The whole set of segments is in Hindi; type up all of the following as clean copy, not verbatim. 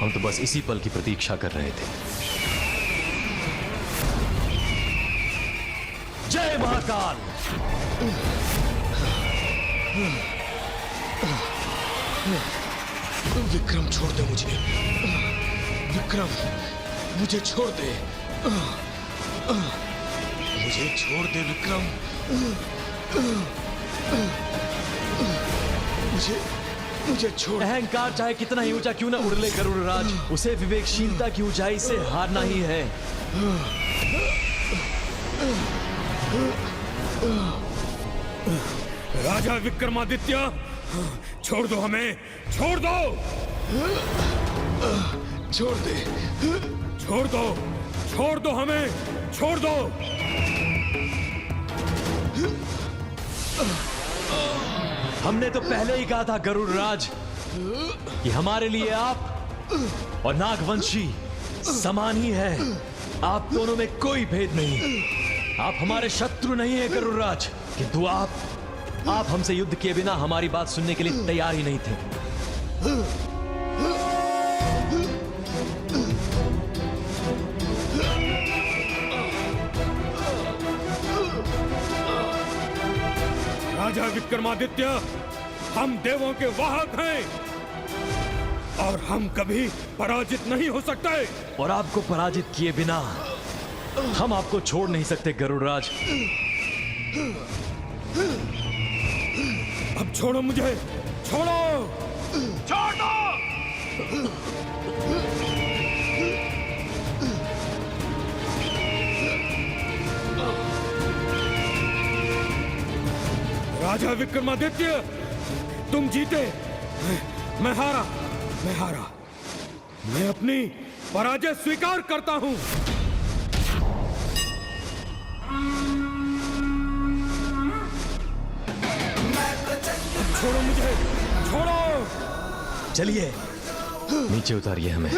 हम तो बस इसी पल की प्रतीक्षा कर रहे थे। जय महाकाल। विक्रम छोड़ दे मुझे। विक्रम मुझे छोड़ दे। मुझे छोड़ दे विक्रम। मुझे छोड़। अहंकार चाहे कितना ही ऊंचा क्यों ना उड़ ले गरुड़राज, उसे विवेकशीलता की ऊंचाई से हारना ही है। राजा विक्रमादित्य, छोड़ दो हमें, छोड़ दो। छोड़ दे। छोड़ दो, छोड़ दो हमें, छोड़ दो। हमने तो पहले ही कहा था गरुड़राज कि हमारे लिए आप और नागवंशी समान ही है। आप दोनों में कोई भेद नहीं। आप हमारे शत्रु नहीं है गरुड़राज, किंतु आप हमसे युद्ध किए बिना हमारी बात सुनने के लिए तैयार ही नहीं थे। राजा विक्रमादित्य, हम देवों के वाहक हैं और हम कभी पराजित नहीं हो सकते। और आपको पराजित किए बिना हम आपको छोड़ नहीं सकते गरुड़राज। अब छोड़ो मुझे, छोड़ो, छोड़ दो। राजा विक्रमादित्य, तुम जीते, मैं हारा, मैं हारा। मैं अपनी पराजय स्वीकार करता हूं। छोड़ो मुझे, छोड़ो। चलिए नीचे उतारिए हमें।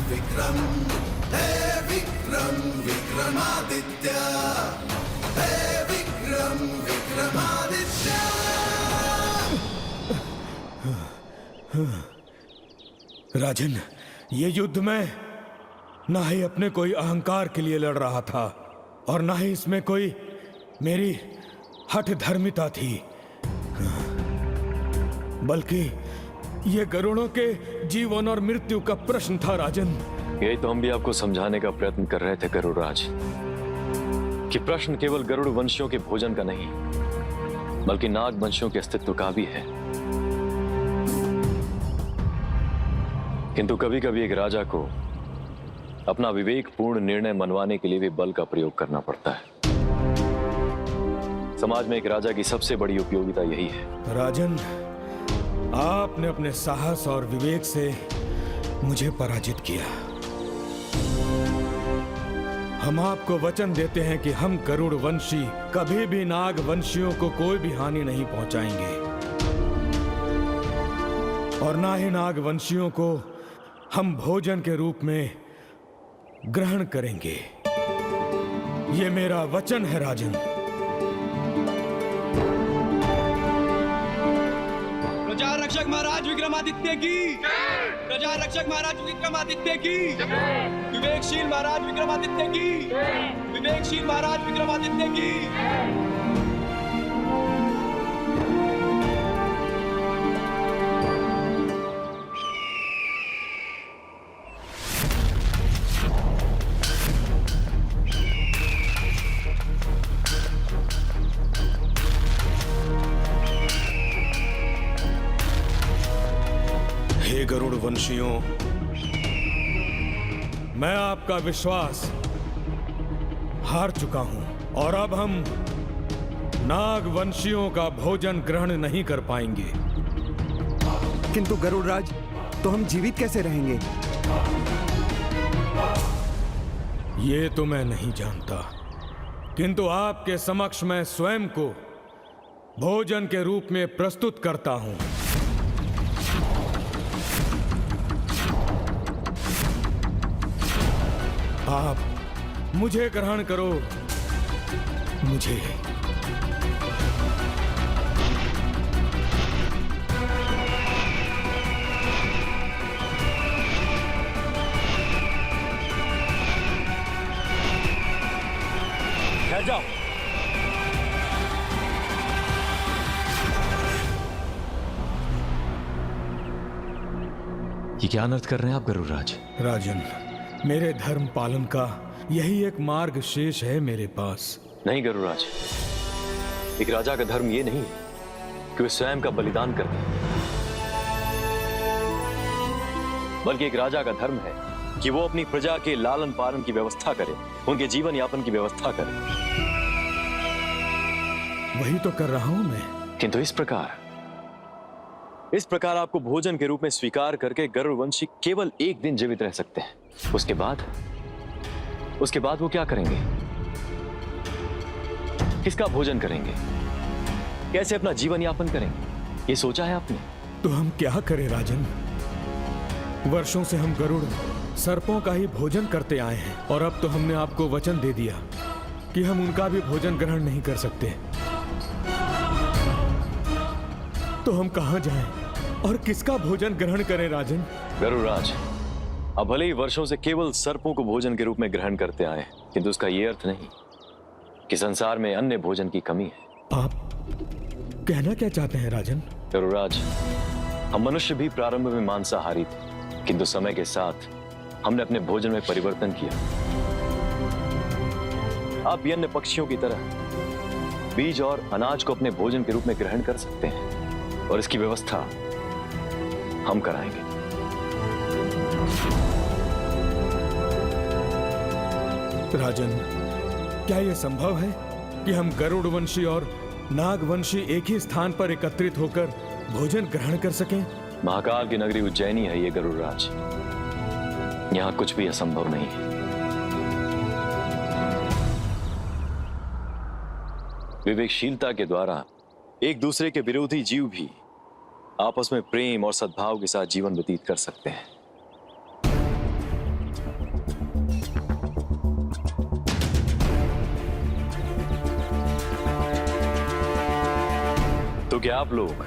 विक्रम, हे विक्रम विक्रमादित्य, हे विक्रम विक्रमादित्य। राजन, ये युद्ध में ना ही अपने कोई अहंकार के लिए लड़ रहा था और ना ही इसमें कोई मेरी हठ धर्मिता थी, बल्कि ये गरुड़ों के जीवन और मृत्यु का प्रश्न था। राजन, यही तो हम भी आपको समझाने का प्रयत्न कर रहे थे गरुड़राज, कि प्रश्न केवल गरुड़ वंशियों के भोजन का नहीं, बल्कि नाग वंशियों के अस्तित्व का भी है। किंतु कभी कभी एक राजा को अपना विवेकपूर्ण निर्णय मनवाने के लिए भी बल का प्रयोग करना पड़ता है। समाज में एक राजा की सबसे बड़ी उपयोगिता यही है। राजन, आपने अपने साहस और विवेक से मुझे पराजित किया। हम आपको वचन देते हैं कि हम गरुड़ वंशी कभी भी नाग वंशियों को कोई भी हानि नहीं पहुंचाएंगे और ना ही नाग वंशियों को हम भोजन के रूप में ग्रहण करेंगे। ये मेरा वचन है राजन। प्रजा रक्षक महाराज विक्रमादित्य की, प्रजा रक्षक महाराज विक्रमादित्य की, विवेकशील महाराज विक्रमादित्य की, विवेकशील महाराज विक्रमादित्य की। हे गरुड़ वंशियों, मैं आपका विश्वास हार चुका हूं और अब हम नाग वंशियों का भोजन ग्रहण नहीं कर पाएंगे। किंतु गरुड़राज, तो हम जीवित कैसे रहेंगे? ये तो मैं नहीं जानता, किंतु आपके समक्ष मैं स्वयं को भोजन के रूप में प्रस्तुत करता हूं। आप मुझे ग्रहण करो, मुझे। ठहर जाओ। ये क्या अनर्थ कर रहे हैं आप गरुड़राज? राजन, मेरे धर्म पालन का यही एक मार्ग शेष है मेरे पास। नहीं गरुड़राज, एक राजा का धर्म ये नहीं है कि वे स्वयं का बलिदान कर दे, बल्कि एक राजा का धर्म है कि वो अपनी प्रजा के लालन पालन की व्यवस्था करे, उनके जीवन यापन की व्यवस्था करे। वही तो कर रहा हूं मैं। किंतु इस प्रकार आपको भोजन के रूप में स्वीकार करके गरुड़वंशी केवल एक दिन जीवित रह सकते हैं। उसके बाद वो क्या करेंगे? किसका भोजन करेंगे? कैसे अपना जीवन यापन करेंगे? ये सोचा है आपने? तो हम क्या करें राजन? वर्षों से हम गरुड़ सर्पों का ही भोजन करते आए हैं, और अब तो हमने आपको वचन दे दिया कि हम उनका भी भोजन ग्रहण नहीं कर सकते। तो हम कहां जाएं और किसका भोजन ग्रहण करें राजन? गरुड़राज, अब भले ही वर्षों से केवल सर्पों को भोजन के रूप में ग्रहण करते आए, किंतु उसका यह अर्थ नहीं कि संसार में अन्य भोजन की कमी है। आप कहना क्या चाहते हैं राजन? गरुड़राज, हम मनुष्य भी प्रारंभ में मांसाहारी थे, किंतु समय के साथ हमने अपने भोजन में परिवर्तन किया। आप भी अन्य पक्षियों की तरह बीज और अनाज को अपने भोजन के रूप में ग्रहण कर सकते हैं, और इसकी व्यवस्था हम कराएंगे। राजन, क्या यह संभव है कि हम गरुड़वंशी और नागवंशी एक ही स्थान पर एकत्रित होकर भोजन ग्रहण कर सकें? महाकाल की नगरी उज्जैनी है ये गरुड़राज, यहां कुछ भी असंभव नहीं है। विवेकशीलता के द्वारा एक दूसरे के विरोधी जीव भी आपस में प्रेम और सद्भाव के साथ जीवन व्यतीत कर सकते हैं। तो क्या आप लोग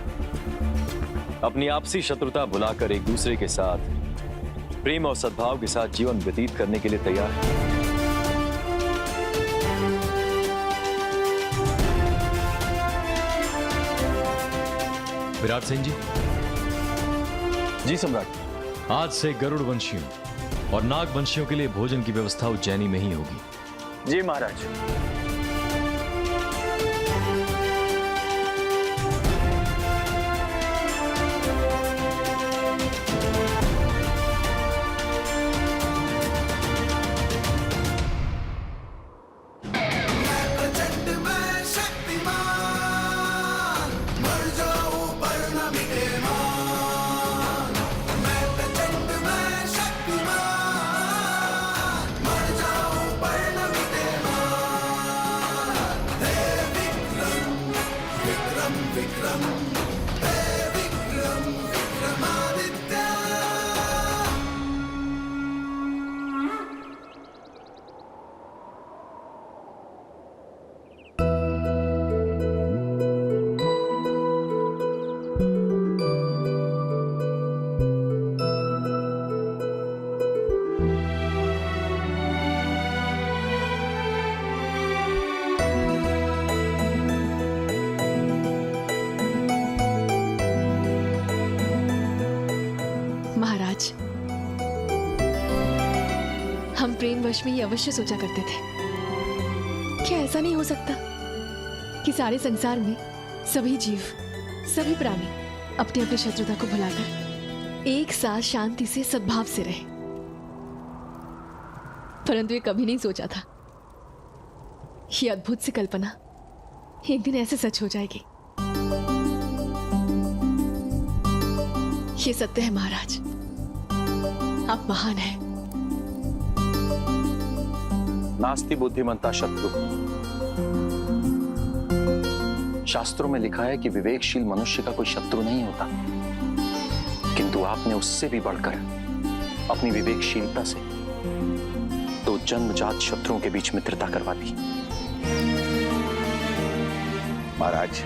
अपनी आपसी शत्रुता भुलाकर एक दूसरे के साथ प्रेम और सद्भाव के साथ जीवन व्यतीत करने के लिए तैयार हैं? विराट सिंह जी। जी सम्राट। आज से गरुड़वंशियों और नागवंशियों के लिए भोजन की व्यवस्था उज्जैनी में ही होगी। जी महाराज। प्रचंड मैं शक्तिमान, मर जाऊं पर न मिटे मान। मैं प्रचंड मैं शक्तिमान, मर जाऊं पर न मिटे मान। हे विक्रम विक्रम विक्रम, हे विक्रम विक्रमादित्य। महाराज, हम प्रेमवश में ये अवश्य सोचा करते थे, क्या ऐसा नहीं हो सकता कि सारे संसार में सभी जीव, सभी प्राणी अपनी अपनी शत्रुता को भुलाकर एक साथ शांति से सद्भाव से रहे। परंतु ये कभी नहीं सोचा था ये अद्भुत सी कल्पना एक दिन ऐसे सच हो जाएगी। ये सत्य है महाराज, आप महान हैं। नास्ति बुद्धिमंता शत्रु। शास्त्रों में लिखा है कि विवेकशील मनुष्य का कोई शत्रु नहीं होता, किंतु आपने उससे भी बढ़कर अपनी विवेकशीलता से तो जन्मजात शत्रुओं के बीच मित्रता करवा दी। महाराज,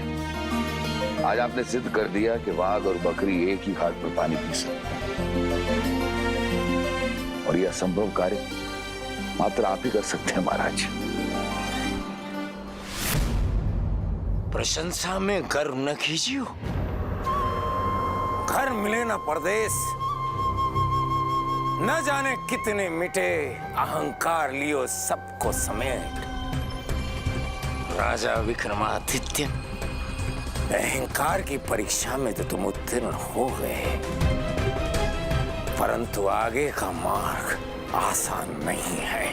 आज आपने सिद्ध कर दिया कि वाघ और बकरी एक ही घाट पर पानी पी सकते हैं, और यह असंभव कार्य मात्र आप ही कर सकते हैं महाराज। प्रशंसा में गर्व न कीजियो। घर मिले न परदेश, न जाने कितने मिटे अहंकार लियो सबको समेट। राजा विक्रमादित्य, अहंकार की परीक्षा में तो तुम उत्तीर्ण हो गए, परंतु आगे का मार्ग आसान नहीं है।